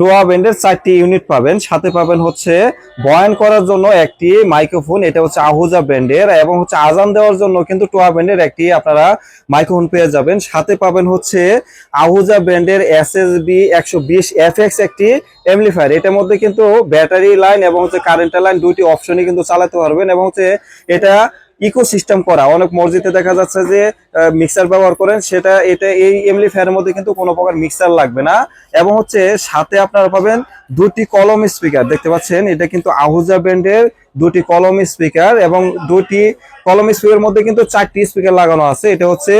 টোয়া ব্যান্ডের 4টি ইউনিট পাবেন, সাথে পাবেন হচ্ছে বয়ান করার জন্য একটি মাইক্রোফোন, এটা হচ্ছে আহুজা ব্র্যান্ডের, এবং হচ্ছে আজান দেওয়ার জন্য কিন্তু টোয়া ব্র্যান্ডের একটি আপনারা মাইক্রোফোন পেয়ে যাবেন। সাথে পাবেন হচ্ছে আহুজা ব্র্যান্ডের SSB 120 FX একটি অ্যামপ্লিফায়ার। এটার মধ্যে কিন্তু ব্যাটারি লাইন এবং হচ্ছে কারেন্টের লাইন দুইটি অপশনই কিন্তু চালাতে পারবেন, এবং হচ্ছে এটা ইকোসিস্টেম করা। অনেক মসজিদে দেখা যাচ্ছে যে মিক্সার ব্যবহার করেন, এটা এই এমপ্লিফায়ারের মধ্যে কিন্তু কোনো প্রকার মিক্সার লাগবে না। এবং হচ্ছে সাথে আপনারা পাবেন দুটি কলম স্পিকার, দেখতে পাচ্ছেন এটা কিন্তু আহুজা ব্র্যান্ডের দুটি কলম স্পিকার, এবং দুটি কলম স্পিকারের মধ্যে কিন্তু 4টি স্পিকার লাগানো আছে। এটা হচ্ছে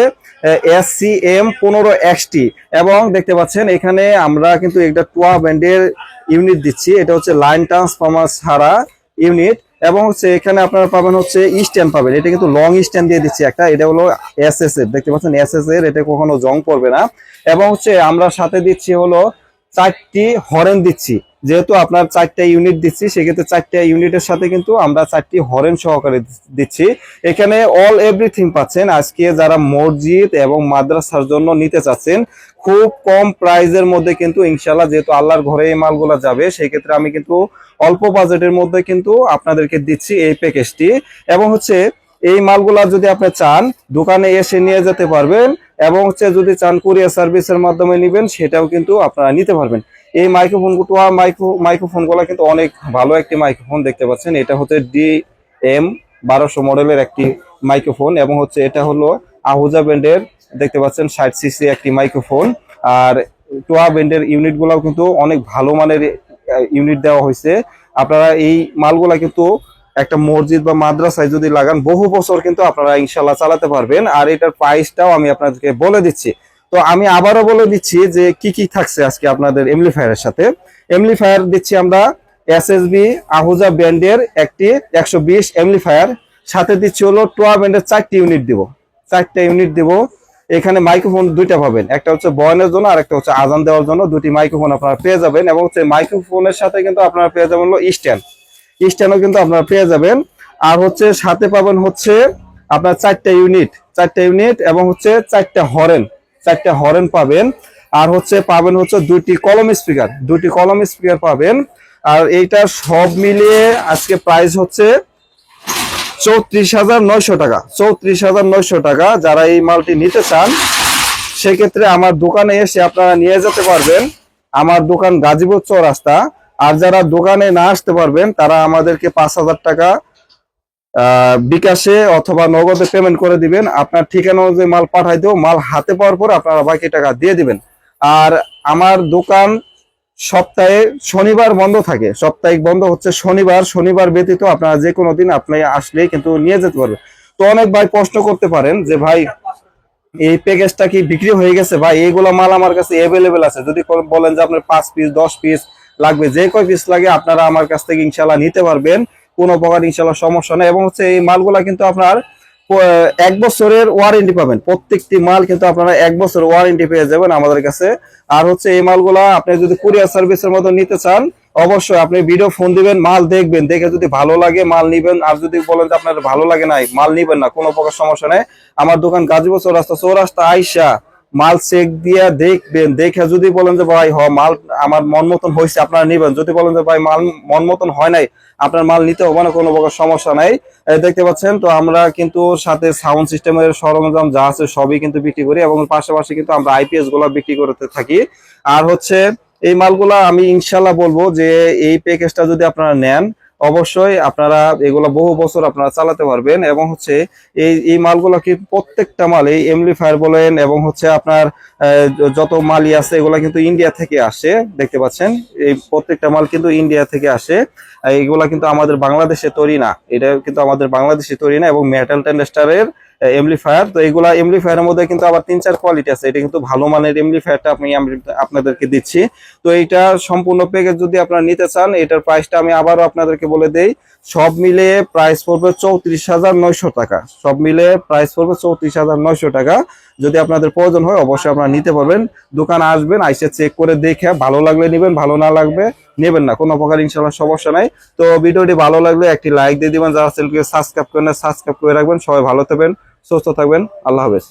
SCM15XT, এবং দেখতে পাচ্ছেন এখানে আমরা কিন্তু একটা টোয়া ব্র্যান্ডের ইউনিট দিচ্ছি, এটা হচ্ছে লাইন ট্রান্সফরমার ছাড়া ইউনিট। এবং হচ্ছে এখানে আপনারা পাবেন হচ্ছে স্ট্যান্ড পাবেন, এটা কিন্তু লং স্ট্যান্ড দিয়ে দিচ্ছি একটা, এটা হলো SS এর, দেখতে পাচ্ছেন SS এর, এটা কখনো জং পড়বে না। এবং হচ্ছে আমরা সাথে দিচ্ছি হলো 4টি হরেন দিচ্ছি, যেহেতু আপনার 4টা ইউনিট দিচ্ছি সেক্ষেত্রে 4টা ইউনিটের সাথে কিন্তু আমরা 4টি হরেন সহকারে দিচ্ছি। এখানে অল এভরিথিং পাচ্ছেন। আজকে যারা মসজিদ এবং মাদ্রাসার জন্য নিতে চাচ্ছেন খুব কম প্রাইজের মধ্যে কিন্তু ইনশাল্লাহ, যেহেতু আল্লাহর ঘরে এই মালগুলো যাবে সেই ক্ষেত্রে আমি কিন্তু অল্প বাজেটের মধ্যে কিন্তু আপনাদেরকে দিচ্ছি এই প্যাকেজটি। এবং হচ্ছে এই মালগুলা যদি আপনি চান দোকানে এসে নিয়ে যেতে পারবেন, এবং হচ্ছে যদি চান কুরিয়ার সার্ভিসের মাধ্যমে নিবেন সেটাও কিন্তু আপনারা নিতে পারবেন। এই মাইক্রোফোনগুলো কিন্তু অনেক ভালো একটি মাইক্রোফোন, দেখতে পাচ্ছেন এটা হচ্ছে DM1200 মডেলের একটি মাইক্রোফোন, এবং হচ্ছে এটা হলো আহুজা ব্র্যান্ডের, দেখতে পাচ্ছেন 60cc একটি মাইক্রোফোন। আর টোয়া ব্র্যান্ডের ইউনিটগুলোও কিন্তু অনেক ভালো মানের ইউনিট দেওয়া হয়েছে। আপনারা এই মালগুলা কিন্তু একটা মসজিদ বা মাদ্রাসায় যদি লাগান বহু বছর কিন্তু আপনারা ইনশাল্লাহ চালাতে পারবেন। আর এটার প্রাইসটাও আমি আপনাদেরকে বলে দিচ্ছি। তো আমি আবারও বলে দিচ্ছি যে কি কি থাকছে আজকে আপনাদের এমপ্লিফায়ারের সাথে। এমপ্লিফায়ার দিচ্ছি আমরা SSB আহুজা ব্র্যান্ডের একটি 120 এমপ্লিফায়ার, সাথে দিচ্ছি হলো টোয়া ব্র্যান্ডের 4টি ইউনিট দিব, 4টা ইউনিট দিব। এখানে মাইক্রোফোন দুইটা পাবেন, একটা হচ্ছে বয়ানের জন্য আর একটা হচ্ছে আজান দেওয়ার জন্য, দুটি মাইক্রোফোন আপনারা পেয়ে যাবেন। এবং হচ্ছে মাইক্রোফোনের সাথে কিন্তু আপনারা পেয়ে যাবেন হলো স্ট্যান্ডও কিন্তু আপনারা পেয়ে যাবেন। আর হচ্ছে সাথে পাবেন হচ্ছে আপনার 4টা ইউনিট, এবং হচ্ছে 4টা হরেন পাবেন। আর হচ্ছে পাবেন হচ্ছে দুটি কলম স্পিকার পাবেন। আর এইটা সব মিলিয়ে আজকে প্রাইস হচ্ছে 34,900 টাকা। 34,900 টাকা। যারা এই মালটি নিতে চান সেক্ষেত্রে আমার দোকানে এসে আপনারা নিয়ে যেতে পারবেন। আমার দোকান গাজীপুর চৌরাস্তা। আর যারা দোকানে না আসতে পারবেন তারা আমাদেরকে 5,000 টাকা বিকাশে অথবা নগদে পেমেন্ট করে দিবেন। আপনার ঠিকানা অনুযায়ী মাল পাঠাই দেবো, মাল হাতে পাওয়ার পর আপনারা বাকি টাকা দিয়ে দিবেন। আর আমার দোকান সপ্তাহে শনিবার বন্ধ থাকে, সাপ্তাহিক বন্ধ হচ্ছে শনিবার ব্যতীত আপনারা যে কোনো দিন আপনি আসলেই কিন্তু নিয়ে যেতে পারবেন। তো অনেক ভাই প্রশ্ন করতে পারেন যে ভাই এই প্যাকেজটা কি বিক্রি হয়ে গেছে? ভাই এইগুলো মাল আমার কাছে অ্যাভেলেবেল আছে, যদি বলেন যে আপনার 5 পিস 10 পিস লাগবে, যে কয় পিস লাগে আপনারা আমার কাছ থেকে ইনশাল্লাহ নিতে পারবেন, কোনো প্রকার ইনশাল্লাহ সমস্যা নেই। এবং হচ্ছে এই মালগুলা কিন্তু আপনার 1 বছরের ওয়ারেন্টি পাবেন, প্রত্যেকটি মাল কিন্তু আপনারা 1 বছর ওয়ারেন্টি পেয়ে যাবেন আমাদের কাছে। আর হচ্ছে এই মালগুলা আপনি যদি কুরিয়ার সার্ভিসের মতো নিতে চান অবশ্যই আপনি ভিডিও ফোন দিবেন, মাল দেখবেন, দেখে যদি ভালো লাগে মাল নিবেন। আর যদি বলেন যে আপনার ভালো লাগে নাই, মাল নিবেন না, কোনো প্রকার সমস্যা নেই। আমার দোকান গাজীপুর চৌরাস্তা আইসা মাল চেক দিয়ে দেখবেন, দেখে যদি বলেন যে ভাই মাল আমার মন মতন হয়েছে আপনারা নিবেন, যদি বলেন যে ভাই মাল মন মতন হয় নাই আপনার মাল নিতে হবে না, কোনো প্রকার সমস্যা নাই। দেখতে পাচ্ছেন তো আমরা কিন্তু সাথে সাউন্ড সিস্টেমের সরঞ্জাম যা আছে সবই কিন্তু বিক্রি করি, এবং পাশাপাশি কিন্তু আমরা IPS গুলো বিক্রি করতে থাকি। আর হচ্ছে এই মালগুলা আমি ইনশাল্লাহ বলবো যে এই প্যাকেজটা যদি আপনারা নেন অবশ্যই আপনারা এগুলো বহু বছর আপনারা চালাতে পারবেন। এবং হচ্ছে এই মালগুলো কি প্রত্যেকটা মাল, এই এমপ্লিফায়ার বলেন এবং হচ্ছে আপনার যত মালই আছে এগুলা কিন্তু ইন্ডিয়া থেকে আসে, দেখতে পাচ্ছেন এই প্রত্যেকটা মাল কিন্তু ইন্ডিয়া থেকে আসে। এইগুলা কিন্তু আমাদের বাংলাদেশে তৈরি না, এটা কিন্তু আমাদের বাংলাদেশে তৈরি না। এবং মেটাল টেন্ডাস্টারের এমপ্লিফায়ার, তো এগুলা এমপ্লিফায়ারের মধ্যে কিন্তু আবার 3-4 কোয়ালিটি আছে, এটা কিন্তু ভালো মানের এমপ্লিফায়ারটা আমি আপনাদেরকে দিচ্ছি। তো এইটা সম্পূর্ণ প্যাকেজ যদি আপনারা নিতে চান এটার প্রাইসটা আমি আবারও আপনাদেরকে বলে দেই, সব মিলে প্রাইস পড়বে 34,900 টাকা। সব মিলে প্রাইস পড়বে 34,900 টাকা। যদি আপনাদের প্রয়োজন হয় অবশ্যই আপনারা নিতে পারবেন, দোকানে আসবেন, আইসে চেক করে দেখে ভালো লাগলে নেবেন, ভালো না লাগবে নেবেন না, কোনো প্রকার ইনশাল্লাহ সমস্যা নাই। তো ভিডিওটি ভালো লাগলে একটি লাইক দিয়ে দিবেন, যারা চ্যানেলকে সাবস্ক্রাইব করেন সাবস্ক্রাইব করে রাখবেন। সবাই ভালো থাকবেন, সুস্থ থাকবেন, আল্লাহ হাফেজ।